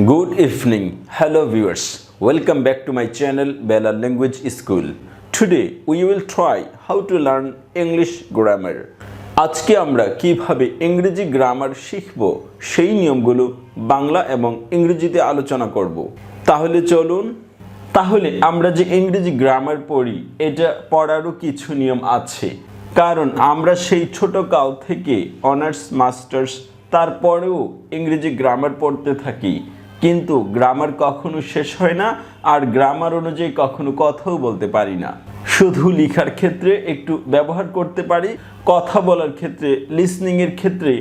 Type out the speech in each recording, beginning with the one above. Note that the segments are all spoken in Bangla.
Good evening, hello viewers. Welcome back to my channel Bangla Language School. Today we will try how to learn English grammar. আজকে আমরা কিভাবে ইংরেজি গ্রামার শিখব সেই নিয়মগুলো বাংলা এবং ইংরেজিতে আলোচনা করব। তাহলে চলুন। তাহলে আমরা যে ইংরেজি গ্রামার পড়ি এটা পড়ারও কিছু নিয়ম আছে, কারণ আমরা সেই ছোট কাল থেকে অনার্স মাস্টার্স তারপরেও ইংরেজি গ্রামার পড়তে থাকি, কিন্তু গ্রামার কখনো শেষ হয় না, আর গ্রামার অনুযায়ী কখনো কথাও বলতে পারি না। শুধু লেখার ক্ষেত্রে একটু ব্যবহার করতে পারি, কথা বলার ক্ষেত্রে, লিসনিংয়ের ক্ষেত্রে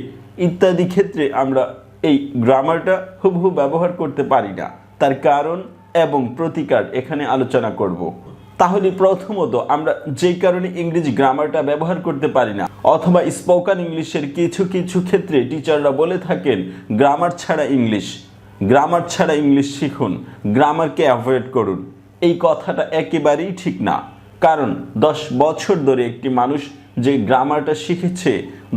ইত্যাদি ক্ষেত্রে আমরা এই গ্রামারটা হুবহু ব্যবহার করতে পারি না। তার কারণ এবং প্রতিকার এখানে আলোচনা করব। তাহলে প্রথমত আমরা যেই কারণে ইংরেজি গ্রামারটা ব্যবহার করতে পারি না, অথবা স্পোকেন ইংলিশের কিছু কিছু ক্ষেত্রে টিচাররা বলে থাকেন গ্রামার ছাড়া ইংলিশ শিখুন, গ্রামারকে অ্যাভয়েড করুন। এই কথাটা একেবারেই ঠিক না, কারণ 10 বছর ধরে একটি মানুষ যে গ্রামারটা শিখেছে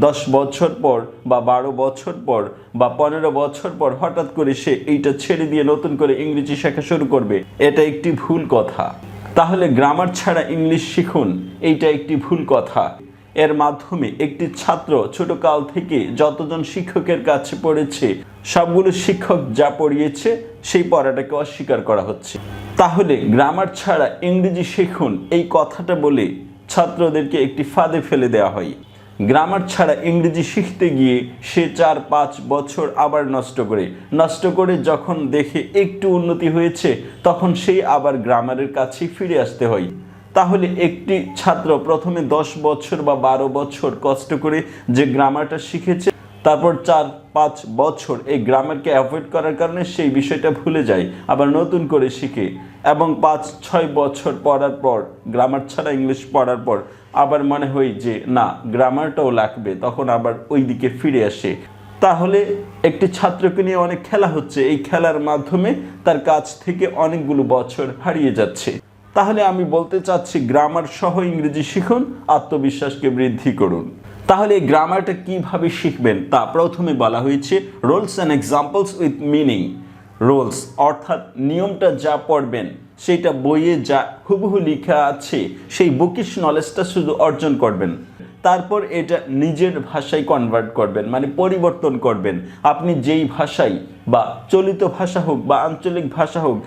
10 বছর পর বা 12 বছর পর বা 15 বছর পর হঠাৎ করে সে এইটা ছেড়ে দিয়ে নতুন করে ইংরেজি শেখা শুরু করবে, এটা একটি ভুল কথা। তাহলে গ্রামার ছাড়া ইংলিশ শিখুন, এইটা একটি ভুল কথা। এর মাধ্যমে একটি ছাত্র ছোট কাল থেকে যতজন শিক্ষকের কাছে পড়েছে সবগুলো শিক্ষক যা পড়িয়েছে সেই পড়াটাকে অস্বীকার করা হচ্ছে। তাহলে গ্রামার ছাড়া ইংরেজি শিখুন এই কথাটা বলে ছাত্রদেরকে একটি ফাঁদে ফেলে দেওয়া হয়। গ্রামার ছাড়া ইংরেজি শিখতে গিয়ে সে 4-5 বছর আবার নষ্ট করে যখন দেখে একটু উন্নতি হয়েছে তখন সেই আবার গ্রামারের কাছে ফিরে আসতে হয়। তাহলে একটি ছাত্র প্রথমে 10 বছর বা 12 বছর কষ্ট করে যে গ্রামারটা শিখেছে, তারপর 4-5 বছর এই গ্রামারকে অ্যাভয়েড করার কারণে সেই বিষয়টা ভুলে যায়, আবার নতুন করে শিখে, এবং 5-6 বছর পড়ার পর গ্রামার ছাড়া ইংলিশ পড়ার পর আবার মনে হয় যে না, গ্রামারটাও লাগবে, তখন আবার ওই দিকে ফিরে আসে। তাহলে একটি ছাত্রকে নিয়ে অনেক খেলা হচ্ছে, এই খেলার মাধ্যমে তার কাছ থেকে অনেকগুলো বছর হারিয়ে যাচ্ছে। তাহলে আমি বলতে চাচ্ছি গ্রামার সহ ইংরেজি শিখুন, আত্মবিশ্বাসকে বৃদ্ধি করুন। তাহলে এই গ্রামারটা কিভাবে শিখবেন তা প্রথমে বলা হয়েছে rules and examples with meaning. Rules অর্থাৎ নিয়মটা যা পড়বেন সেইটা বইয়ে যা হুবহু লেখা আছে সেই বুকিশ নলেজটা শুধু অর্জন করবেন, তারপর এটা নিজের ভাষায় কনভার্ট করবেন, মানে পরিবর্তন করবেন। আপনি যেই ভাষায় বা চলিত ভাষা হোক বা আঞ্চলিক ভাষা হোক,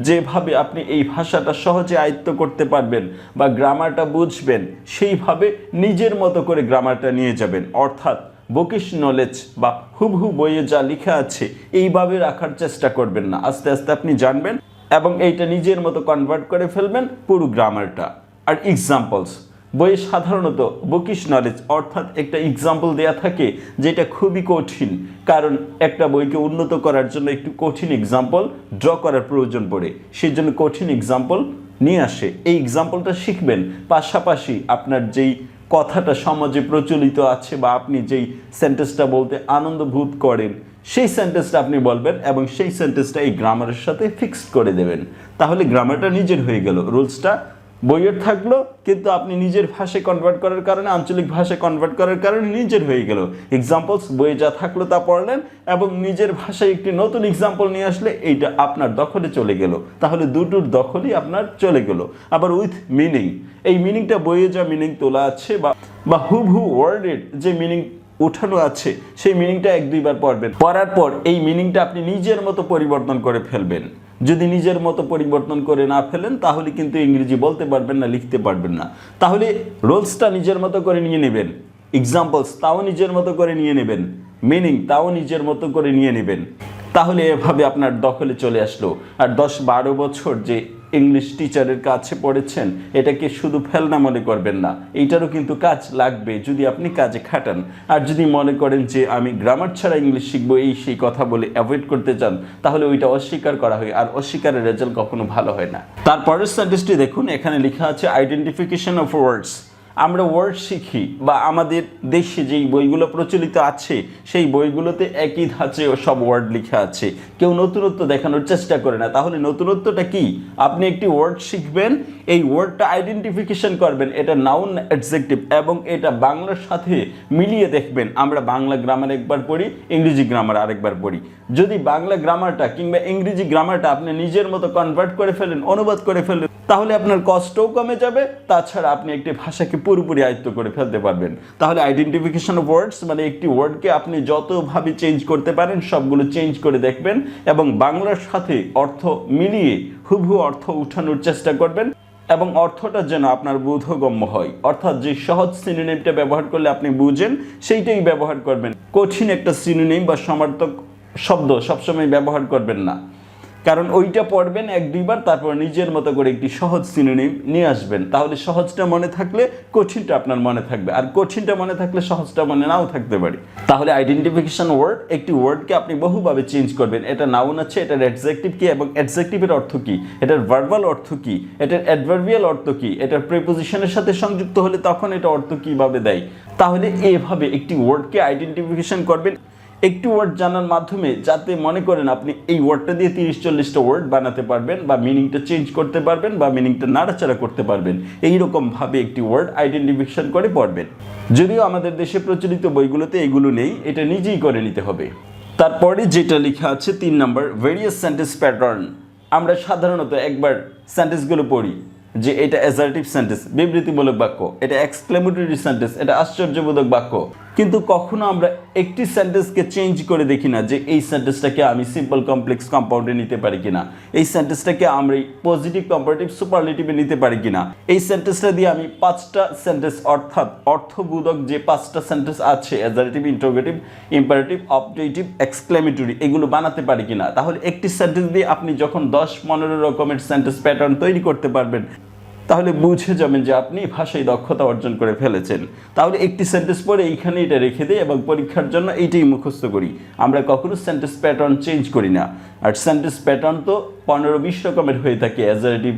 যেভাবে আপনি এই ভাষাটা সহজে আয়ত্ত করতে পারবেন বা গ্রামারটা বুঝবেন, সেইভাবে নিজের মতো করে গ্রামারটা নিয়ে যাবেন। অর্থাৎ বুকিশ নলেজ বা হুবহু বইয়ে যা লেখা আছে এইভাবে রাখার চেষ্টা করবেন না, আস্তে আস্তে আপনি জানবেন এবং এইটা নিজের মতো কনভার্ট করে ফেলবেন পুরো গ্রামারটা। আর এক্সাম্পলস, বইয়ে সাধারণত বুকিশ নলেজ অর্থাৎ একটা এক্সাম্পল দেয়া থাকে যেটা খুবই কঠিন, কারণ একটা বইকে উন্নত করার জন্য একটু কঠিন এক্সাম্পল ড্র করার প্রয়োজন পড়ে, সেই জন্য কঠিন এক্সাম্পল নিয়ে আসে। এই এক্সাম্পলটা শিখবেন, পাশাপাশি আপনার যেই কথাটা সমাজে প্রচলিত আছে বা আপনি যেই সেন্টেন্সটা বলতে আনন্দ বোধ করেন সেই সেন্টেন্সটা আপনি বলবেন এবং সেই সেন্টেন্সটা এই গ্রামারের সাথে ফিক্সড করে দেবেন। তাহলে গ্রামারটা নিজের হয়ে গেল, রুলসটা বইয়ের থাকলো কিন্তু আপনি নিজের ভাষায় কনভার্ট করার কারণে, আঞ্চলিক ভাষায় কনভার্ট করার কারণে নিজের হয়ে গেল। এক্সাম্পলস বইয়ে যা থাকলো তা পড়লেন এবং নিজের ভাষায় একটি নতুন এক্সাম্পল নিয়ে আসলে এইটা আপনার দখলে চলে গেল। তাহলে দুটোর দখলই আপনার চলে গেল। আবার উইথ মিনিং, এই মিনিংটা বইয়ে যা মিনিং তোলা আছে বা হুবহু ওয়ার্ডের যে মিনিং উঠানো আছে সেই মিনিংটা 1-2 বার পড়বেন, পড়ার পর এই মিনিংটা আপনি নিজের মতো পরিবর্তন করে ফেলবেন। যদি নিজের মতো পরিবর্তন করে না ফেলেন তাহলে কিন্তু ইংরেজি বলতে পারবেন না, লিখতে পারবেন না। তাহলে রুলসটা নিজের মতো করে নিয়ে নেবেন, এক্সাম্পলস তাও নিজের মতো করে নিয়ে নেবেন, মিনিং তাও নিজের মতো করে নিয়ে নেবেন। তাহলে এভাবে আপনার দখলে চলে আসলো। আর 10-12 বছর যে ইংলিশ টিচারের কাছে পড়েছেন এটাকে শুধু ফেলনা মনে করবেন না, এইটারও কিন্তু কাজ লাগবে যদি আপনি কাজে খাটান। আর যদি মনে করেন যে আমি গ্রামার ছাড়া ইংলিশ শিখবো এই সেই কথা বলে অ্যাভয়েড করতে চান, তাহলে ওইটা অস্বীকার করা হয়, আর অস্বীকারের রেজাল্ট কখনো ভালো হয় না। তারপরের সেন্টেন্সটি দেখুন, এখানে লেখা আছে আইডেন্টিফিকেশন অফ ওয়ার্ডস। আমরা ওয়ার্ড শিখি বা আমাদের দেশে যেই বইগুলো প্রচলিত আছে সেই বইগুলোতে একই ধাঁচে সব ওয়ার্ড লেখা আছে, কেউ নতুনত্ব দেখানোর চেষ্টা করে না। তাহলে নতুনত্বটা কি? আপনি একটি ওয়ার্ড শিখবেন, এই ওয়ার্ডটা আইডেন্টিফিকেশন করবেন, এটা নাউন অ্যাডজেক্টিভ, এবং এটা বাংলার সাথে মিলিয়ে দেখবেন। আমরা বাংলা গ্রামার একবার পড়ি, ইংরেজি গ্রামার আরেকবার পড়ি। যদি বাংলা গ্রামারটা কিংবা ইংরেজি গ্রামারটা আপনি নিজের মতো কনভার্ট করে ফেলেন, অনুবাদ করে ফেলেন, তাহলে আপনার কষ্টও কমে যাবে, তাছাড়া আপনি একটি ভাষাকে পুরোপুরি আয়ত্ত করে ফেলতে পারবেন। তাহলে আইডেন্টিফিকেশন অফ ওয়ার্ডস মানে একটি ওয়ার্ডকে আপনি যতভাবে চেঞ্জ করতে পারেন সবগুলো চেঞ্জ করে দেখবেন এবং বাংলার সাথে অর্থ মিলিয়ে হুবহু অর্থ উঠানোর চেষ্টা করবেন এবং অর্থটা যেন আপনার বোধগম্য হয়। অর্থাৎ যে সহজ সিনোনিমটা ব্যবহার করলে আপনি বুঝেন সেইটাই ব্যবহার করবেন। কঠিন একটা সিনোনিম বা সমার্থক শব্দ সবসময় ব্যবহার করবেন না, কারণ ওইটা পড়বেন এক দুইবার, তারপর নিজের মতো করে একটি সহজ সিনোনিম নিয়ে আসবেন। তাহলে সহজটা মনে থাকলে কঠিনটা আপনার মনে থাকবে, আর কঠিনটা মনে থাকলে সহজটা মনে নাও থাকতে পারে। তাহলে আইডেন্টিফিকেশন ওয়ার্ড, একটি ওয়ার্ডকে আপনি বহুভাবে চেঞ্জ করবেন। এটা নাউন আছে, এটার অ্যাডজেক্টিভ কি এবং অ্যাডজেক্টিভের অর্থ কি, এটার ভার্বাল অর্থ কি, এটার অ্যাডভার্বিয়াল অর্থ কি, এটার প্রিপোজিশনের সাথে সংযুক্ত হলে তখন এটা অর্থ কিভাবে দেয়। তাহলে এভাবে একটি ওয়ার্ডকে আইডেন্টিফিকেশন করবেন একটি ওয়ার্ড জানার মাধ্যমে, যাতে মনে করেন আপনি এই ওয়ার্ডটা দিয়ে 30-40টা ওয়ার্ড বানাতে পারবেন বা মিনিংটা চেঞ্জ করতে পারবেন বা মিনিংটা নাড়াচাড়া করতে পারবেন। এইরকমভাবে একটি ওয়ার্ড আইডেন্টিফিকেশন করে পড়বেন। যদিও আমাদের দেশে প্রচলিত বইগুলোতে এগুলো নেই, এটা নিজেই করে নিতে হবে। তারপরে যেটা লেখা আছে 3 নম্বর, ভেরিয়াস সেন্টেন্স প্যাটার্ন। আমরা সাধারণত একবার সেন্টেন্সগুলো পড়ি যে এটা অ্যাসার্টিভ সেন্টেন্স, বিবৃতিমূলক বাক্য, এটা এক্সক্লেমেটরি সেন্টেন্স, এটা আশ্চর্যবোধক বাক্য, কিন্তু কখনো আমরা একটি সেন্টেন্সকে চেঞ্জ করে দেখি না যে এই সেন্টেন্সটাকে আমি সিম্পল কমপ্লেক্স কম্পাউন্ডে নিতে পারি কিনা, এই সেন্টেন্সটাকে আমরা পজিটিভ কম্পারেটিভ সুপারলেটিভে নিতে পারি কিনা, এই সেন্টেন্সটা দিয়ে আমি 5টা সেন্টেন্স অর্থাৎ অর্থবোধক যে 5টা সেন্টেন্স আছে assertive, interrogative, imperative, objective, exclamatory এগুলো বানাতে পারি কিনা। তাহলে একটি সেন্টেন্স দিয়ে আপনি যখন 10-15 রকমের সেন্টেন্স প্যাটার্ন তৈরি করতে পারবেন, তাহলে বুঝে যাবেন যে আপনি ভাষায় দক্ষতা অর্জন করে ফেলেছেন। তাহলে একটি সেন্টেন্স পরে এইখানে এটা রেখে দিই এবং পরীক্ষার জন্য এইটাই মুখস্থ করি। আমরা কখনো সেন্টেন্স প্যাটার্ন চেঞ্জ করি না। আর সেন্টেন্স প্যাটার্ন তো 15-20 রকমের হয়ে থাকে। অ্যাসার্টিভ,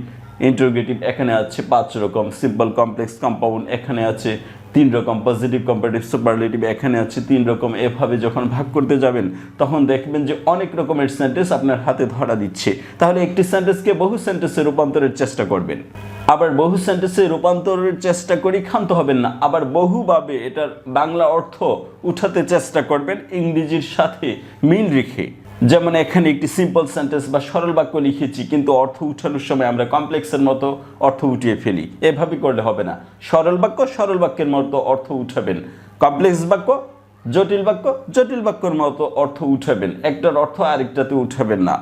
ইন্টারোগেটিভ এখানে আছে 5 রকম, সিম্পল কমপ্লেক্স কম্পাউন্ড এখানে আছে 3 রকম, পজিটিভ কম্পারেটিভ সুপারলেটিভ এখানে আছে 3 রকম। এভাবে যখন ভাগ করতে যাবেন তখন দেখবেন যে অনেক রকমের সেন্টেন্স আপনার হাতে ধরা দিচ্ছে। তাহলে একটি সেন্টেন্সকে বহু সেন্টেন্সে রূপান্তরের চেষ্টা করবেন। আবার বহু সেন্টেন্সে রূপান্তরের চেষ্টা করি ক্ষান্ত হবেন না, আবার বহুভাবে এটার বাংলা অর্থ উঠাতে চেষ্টা করবেন ইংরেজির সাথে মিল রেখে। যেমন এখানে একটি সিম্পল সেন্টেন্স বা সরল বাক্য লিখেছি, কিন্তু অর্থ উঠানোর সময় আমরা কমপ্লেক্সের মতো অর্থ উঠিয়ে ফেলি। এভাবে করলে হবে না। সরল বাক্য সরল বাক্যের মতো অর্থ উঠাবেন, কমপ্লেক্স বাক্য জটিল বাক্য জটিল বাক্যের মতো অর্থ উঠাবেন, একটার অর্থ আরেকটাতে উঠাবেন না।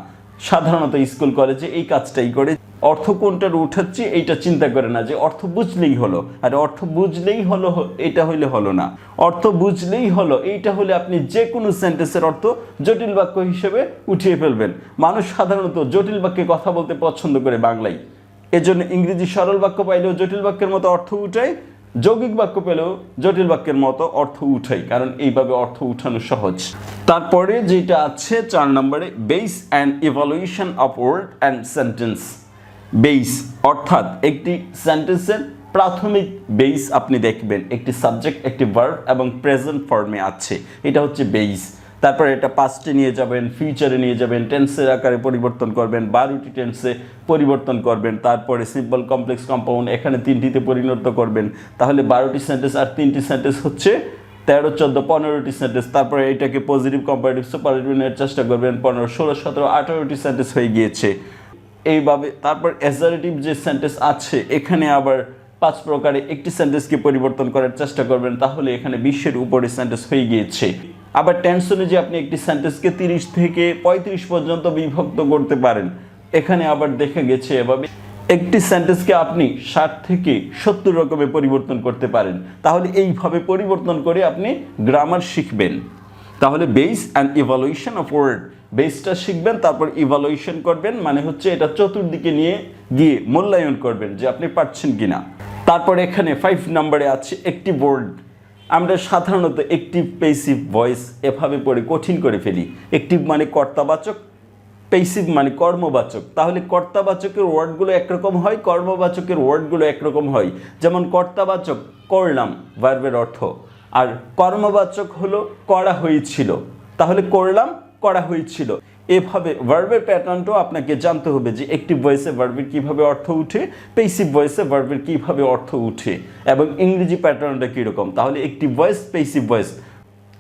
সাধারণত স্কুল কলেজে এই কাজটাই করে, অর্থ কোনটার উঠাচ্ছি এইটা চিন্তা করে না, যে অর্থ বুঝলেই হলো। আর অর্থ বুঝলেই হলো এটা হইলে হলো না, অর্থ বুঝলেই হলো এইটা হলে আপনি যে কোনো সেন্টেন্সের অর্থ জটিল বাক্য হিসেবে উঠিয়ে ফেলবেন। মানুষ সাধারণত জটিল বাক্যে কথা বলতে পছন্দ করে বাংলায়, এজন্য ইংরেজি সরল বাক্য পাইলেও জটিল বাক্যের মতো অর্থ উঠায়, যৌগিক বাক্য পেলেও জটিল বাক্যের মতো অর্থ উঠাই, কারণ এইভাবে অর্থ উঠানো সহজ। তারপরে যেটা আছে 4 নম্বরে, base and evaluation of word and sentence. Base অর্থাৎ একটি সেন্টেন্সের প্রাথমিক বেস আপনি দেখবেন একটি সাবজেক্ট, একটি ভার্ব এবং প্রেজেন্ট ফর্মে আছে, এটা হচ্ছে বেস। তারপরে এটা পাস্টে নিয়ে যাবেন, ফিউচারে নিয়ে যাবেন, টেন্সের আকারে পরিবর্তন করবেন, 12টি টেন্সে পরিবর্তন করবেন। তারপরে সিম্পল কমপ্লেক্স কম্পাউন্ড এখানে 3টিতে পরিণত করবেন। তাহলে 12টি সেন্টেন্স আর 3টি সেন্টেন্স হচ্ছে 13, 14, 15টি সেন্টেন্স। তারপরে এটাকে পজিটিভ কম্পারেটিভ সুপারলেটিভ নেওয়ার চেষ্টা করবেন, 15, 16, 17, 18টি সেন্টেন্স হয়ে গিয়েছে এইভাবে। তারপর অ্যাসার্টিভ যে সেন্টেন্স আছে এখানে আবার 5 প্রকারে একটি সেন্টেন্সকে পরিবর্তন করার চেষ্টা করবেন, তাহলে এখানে 20-এর উপরে সেন্টেন্স হয়ে গিয়েছে। আবার টেন্স অনুযায়ী আপনি একটি সেন্টেন্সকে 30 থেকে 35 পর্যন্ত বিভক্ত করতে পারেন। এখানে আবার দেখা গেছে এভাবে একটি সেন্টেন্সকে আপনি 60 থেকে 70 রকমের পরিবর্তন করতে পারেন। তাহলে এইভাবে পরিবর্তন করে আপনি গ্রামার শিখবেন। তাহলে base and evaluation of word, বেসটা শিখবেন, তারপর ইভালুয়েশন করবেন, মানে হচ্ছে এটা চতুর্দিকে নিয়ে গিয়ে মূল্যায়ন করবেন যে আপনি পারছেন কিনা। তারপর এখানে 5 নম্বরে আছে অ্যাক্টিভ ওয়ার্ড। আমরা সাধারণত অ্যাক্টিভ, প্যাসিভ, ভয়েস এভাবে পড়ে কঠিন করে ফেলি। অ্যাক্টিভ মানে কর্তাবাচক, পেসিভ মানে কর্মবাচক, তাহলে কর্তাবাচকের ওয়ার্ডগুলো একরকম হয়, কর্মবাচকের ওয়ার্ডগুলো একরকম হয়। যেমন কর্তাবাচক করলাম ভার্বের অর্থ, আর কর্মবাচক হলো করা হয়েছিল, তাহলে করলাম করা হয়েছিল। এভাবে ভার্বের প্যাটার্নটাও আপনাকে জানতে হবে যে অ্যাক্টিভ ভয়েসে ভার্বের কীভাবে অর্থ উঠে, পেসিভ ভয়েসে ভার্বের কীভাবে অর্থ উঠে, এবং ইংরেজি প্যাটার্নটা কীরকম। তাহলে অ্যাক্টিভ ভয়েস, পেসিভ ভয়েস,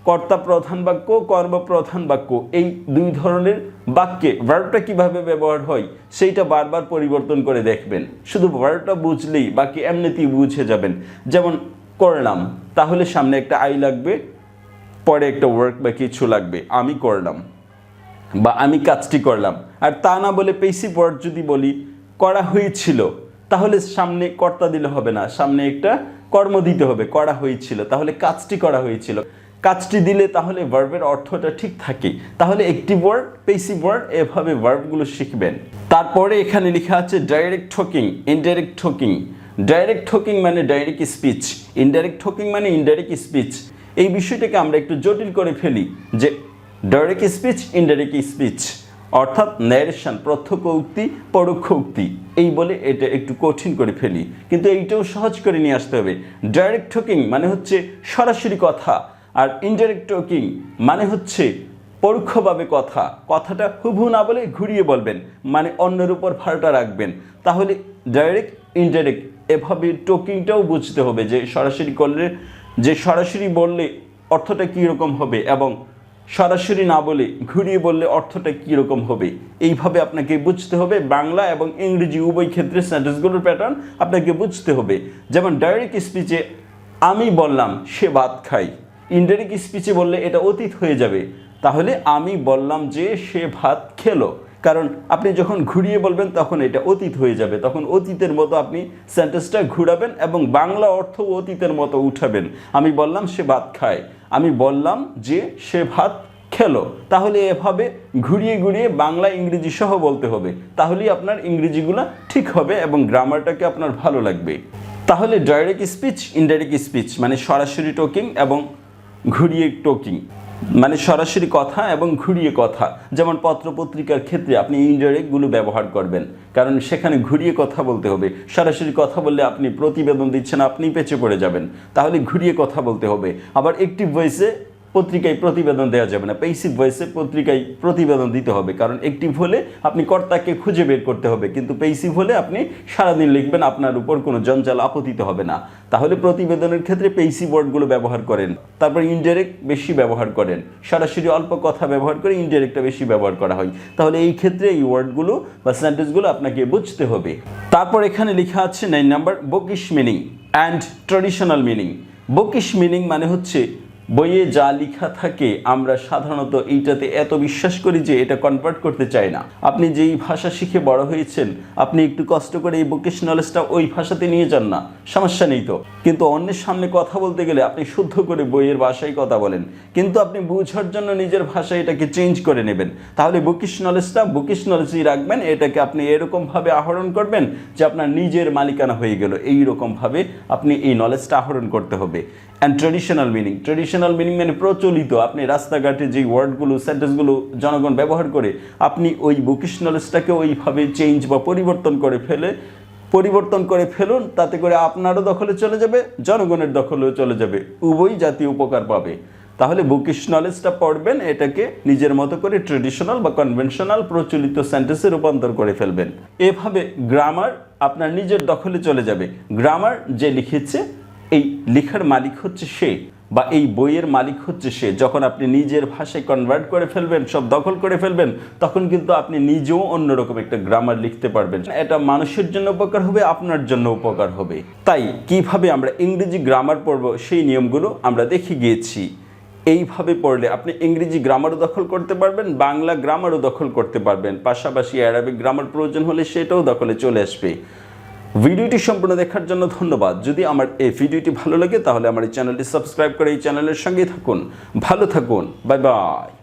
কর্তা প্রধান বাক্য, কর্মপ্রধান বাক্য, এই দুই ধরনের বাক্যে ভার্বটা কিভাবে ব্যবহার হয় সেইটা বারবার পরিবর্তন করে দেখবেন। শুধু ভার্বটা বুঝলেই বাকি এমনিতেই বুঝে যাবেন। যেমন করলাম, তাহলে সামনে একটা আই লাগবে, পরে একটা ওয়ার্ক বা কিছু লাগবে, আমি করলাম বা আমি কাজটি করলাম। আর তা না বলে পেসিভ ওয়ার্ড যদি বলি করা হয়েছিল, তাহলে সামনে কর্তা দিলে হবে না, সামনে একটা কর্ম দিতে হবে, করা হয়েছিল, তাহলে কাজটি করা হয়েছিল। কাজটি দিলে তাহলে ভার্বের অর্থটা ঠিক থাকে। তাহলে অ্যাক্টিভ ওয়ার্ড, পেসিভ ওয়ার্ড, এভাবে ভার্বগুলো শিখবেন। তারপরে এখানে লেখা আছে direct talking, indirect talking. Direct talking মানে ডাইরেক্ট স্পিচ, ইনডাইরেক্ট টকিং মানে ইনডাইরেক্ট স্পিচ। এই বিষয়টাকে আমরা একটু জটিল করে ফেলি যে ডাইরেক্ট স্পিচ, ইনডাইরেক্ট স্পিচ, অর্থাৎ ন্যারেশন, প্রত্যক্ষ উক্তি, পরোক্ষ উক্তি, এই বলে এটা একটু কঠিন করে ফেলি, কিন্তু এইটাও সহজ করে নিয়ে আসতে হবে। ডাইরেক্ট টকিং মানে হচ্ছে সরাসরি কথা, আর ইনডাইরেক্ট টকিং মানে হচ্ছে পরোক্ষভাবে কথা, কথাটা হুবহু না বলে ঘুরিয়ে বলবেন, মানে অন্যের উপর ভারটা রাখবেন। তাহলে ডাইরেক্ট, ইনডাইরেক্ট, এভাবে টকিংটাও বুঝতে হবে যে সরাসরি করলে, যে সরাসরি বললে অর্থটা কীরকম হবে, এবং সরাসরি না বলে ঘুরিয়ে বললে অর্থটা কীরকম হবে। এইভাবে আপনাকে বুঝতে হবে। বাংলা এবং ইংরেজি উভয় ক্ষেত্রে সেন্টেন্সগুলোর প্যাটার্ন আপনাকে বুঝতে হবে। যেমন ডাইরেক্ট স্পিচে আমি বললাম সে ভাত খায়, ইনডাইরেক্ট স্পিচে বললে এটা অতীত হয়ে যাবে, তাহলে আমি বললাম যে সে ভাত খেলো, কারণ আপনি যখন ঘুরিয়ে বলবেন তখন এটা অতীত হয়ে যাবে, তখন অতীতের মতো আপনি সেন্টেন্সটা ঘুরাবেন এবং বাংলা অর্থ অতীতের মতো উঠাবেন। আমি বললাম সে ভাত খায়, আমি বললাম যে সে ভাত খেলো, তাহলে এভাবে ঘুরিয়ে ঘুরিয়ে বাংলা ইংরেজি সহ বলতে হবে, তাহলেই আপনার ইংরেজিগুলো ঠিক হবে এবং গ্রামারটাকে আপনার ভালো লাগবে। তাহলে ডাইরেক্ট স্পিচ, ইনডাইরেক্ট স্পিচ মানে সরাসরি টকিং এবং ঘুরিয়ে টকিং, মানে সরাসরি কথা এবং ঘুরিয়ে কথা। যেমন পত্রপত্রিকার ক্ষেত্রে আপনি ইনডাইরেক্টগুলো ব্যবহার করবেন, কারণ সেখানে ঘুরিয়ে কথা বলতে হবে। সরাসরি কথা বললে আপনি প্রতিবেদন দিচ্ছেন, আপনি পেঁচে পড়ে যাবেন, তাহলে ঘুরিয়ে কথা বলতে হবে। আবার অ্যাক্টিভ ভয়েসে পত্রিকায় প্রতিবেদন দেওয়া যাবে না, পেসিভ ভয়েসে পত্রিকায় প্রতিবেদন দিতে হবে, কারণ অ্যাক্টিভ হলে আপনি কর্তাকে খুঁজে বের করতে হবে, কিন্তু পেসিভ হলে আপনি সারাদিন লিখবেন, আপনার উপর কোনো জঞ্জাল আপতিত হবে না। তাহলে প্রতিবেদনের ক্ষেত্রে পেসিভ ওয়ার্ডগুলো ব্যবহার করেন। তারপর ইনডাইরেক্ট বেশি ব্যবহার করেন, সরাসরি অল্প কথা ব্যবহার করে ইনডাইরেক্টটা বেশি ব্যবহার করা হয়। তাহলে এই ক্ষেত্রে এই ওয়ার্ডগুলো বা সেন্টেন্সগুলো আপনাকে বুঝতে হবে। তারপর এখানে লেখা আছে 9 number, bookish meaning and traditional meaning. Bookish meaning মানে হচ্ছে বইয়ে যা লেখা থাকে আমরা সাধারণত এইটাতে এত বিশ্বাস করি যে এটা কনভার্ট করতে চাই না। আপনি যেই ভাষা শিখে বড় হয়েছেন, আপনি একটু কষ্ট করে এই বুকিশ নলেজটা ওই ভাষাতে নিয়ে যান না, সমস্যা নেই তো। কিন্তু অন্যের সামনে কথা বলতে গেলে আপনি শুদ্ধ করে বইয়ের ভাষায় কথা বলেন, কিন্তু আপনি বুঝার জন্য নিজের ভাষায় এটাকে চেঞ্জ করে নেবেন। তাহলে বুকিশ নলেজটা বুকিশ নলেজই রাখবেন, এটাকে আপনি এরকমভাবে আহরণ করবেন যে আপনার নিজের মালিকানা হয়ে গেল। এইরকমভাবে আপনি এই নলেজটা আহরণ করতে হবে। And traditional meaning, traditional meaning মানে প্রচলিত, আপনি রাস্তাঘাটে যেই ওয়ার্ডগুলো, সেন্টেন্সগুলো জনগণ ব্যবহার করে, আপনি ওই বুকিশ নলেজটাকে ওইভাবে চেঞ্জ বা পরিবর্তন করে ফেলুন, তাতে করে আপনারও দখলে চলে যাবে, জনগণের দখলেও চলে যাবে, উভয় জাতি উপকার পাবে। তাহলে বুকিশ নলেজটা পড়বেন, এটাকে নিজের মতো করে ট্র্যাডিশনাল বা কনভেনশনাল প্রচলিত সেন্টেন্সে রূপান্তর করে ফেলবেন। এভাবে গ্রামার আপনার নিজের দখলে চলে যাবে। গ্রামার যে লিখেছে, এই লেখার মালিক হচ্ছে সে, বা এই বইয়ের মালিক হচ্ছে সে। যখন আপনি নিজের ভাষায় কনভার্ট করে ফেলবেন, সব দখল করে ফেলবেন, তখন কিন্তু আপনি নিজেও অন্যরকম একটা গ্রামার লিখতে পারবেন। এটা মানুষের জন্য উপকার হবে, আপনার জন্য উপকার হবে। তাই কিভাবে আমরা ইংরেজি গ্রামার পড়ব সেই নিয়মগুলো আমরা দেখে গিয়েছি। এইভাবে পড়লে আপনি ইংরেজি গ্রামারও দখল করতে পারবেন, বাংলা গ্রামারও দখল করতে পারবেন, পাশাপাশি অ্যারাবিক গ্রামার প্রয়োজন হলে সেটাও দখলে চলে আসবে। ভিডিওটি সম্পূর্ণ দেখার জন্য ধন্যবাদ। যদি আমার এই ভিডিওটি ভালো লাগে তাহলে আমার এই চ্যানেলটি সাবস্ক্রাইব করে এই চ্যানেলের সঙ্গেই থাকুন। ভালো থাকুন, বাই বাই।